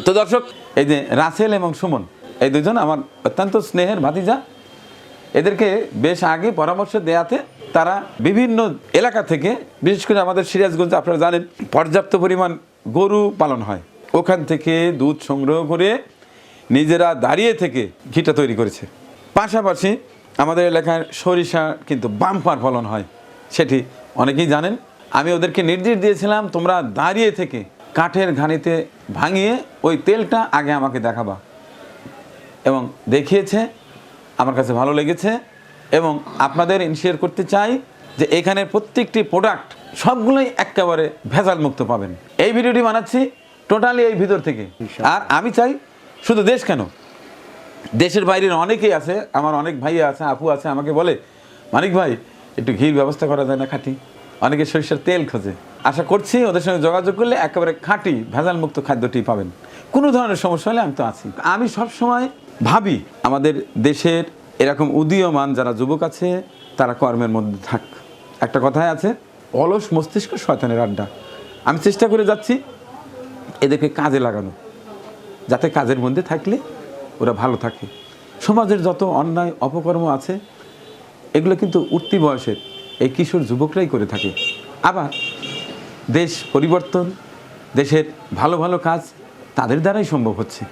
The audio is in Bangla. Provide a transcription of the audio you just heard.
তো দর্শক, এই যে রাসেল এবং সুমন, এই দুজন আমার অত্যন্ত স্নেহের ভাতিজা। এদেরকে বেশ আগে পরামর্শ দেয়াতে তারা বিভিন্ন এলাকা থেকে, বিশেষ করে আমাদের সিরাজগঞ্জে আপনারা জানেন পর্যাপ্ত পরিমাণ গরু পালন হয়, ওখান থেকে দুধ সংগ্রহ করে নিজেরা দাঁড়িয়ে থেকে ঘিটা তৈরি করেছে। পাশাপাশি আমাদের এলাকায় সরিষা কিন্তু বাম্পার ফলন হয়, সেটি অনেকেই জানেন। আমি ওদেরকে নির্দেশ দিয়েছিলাম, তোমরা দাঁড়িয়ে থেকে কাঠের ঘানিতে ভাঙিয়ে ওই তেলটা আগে আমাকে দেখাবা, এবং দেখিয়েছে। আমার কাছে ভালো লেগেছে এবং আপনাদের ইনশিওর করতে চাই যে এখানের প্রত্যেকটি প্রোডাক্ট সবগুলোই একেবারে ভেজাল মুক্ত পাবেন। এই ভিডিওটি বানাচ্ছি টোটালি এই ভিতর থেকে। আর আমি চাই শুধু দেশ কেন, দেশের বাইরের অনেকেই আছে, আমার অনেক ভাই আছে, আপু আছে, আমাকে বলে মানিক ভাই একটু ঘির ব্যবস্থা করা যায় না খাঁটি। অনেকে সরিষার তেল খোঁজে। আশা করছি ওদের সঙ্গে যোগাযোগ করলে একেবারে খাঁটি ভেজাল মুক্ত খাদ্যটি পাবেন। কোনো ধরনের সমস্যা হলে আমি তো আছি। আমি সবসময় ভাবি আমাদের দেশের এরকম উদীয়মান যারা যুবক আছে তারা কর্মের মধ্যে থাক। একটা কথাই আছে, অলস মস্তিষ্ক শয়তানের আড্ডা। আমি চেষ্টা করে যাচ্ছি এদেরকে কাজে লাগানো, যাতে কাজের মধ্যে থাকলে ওরা ভালো থাকে। সমাজের যত অন্যায় অপকর্ম আছে এগুলো কিন্তু উঠতি বয়সের এই কিশোর যুবকরাই করে থাকে। আবার দেশ পরিবর্তন, দেশের ভালো ভালো কাজ তাদের দ্বারাই সম্ভব হচ্ছে।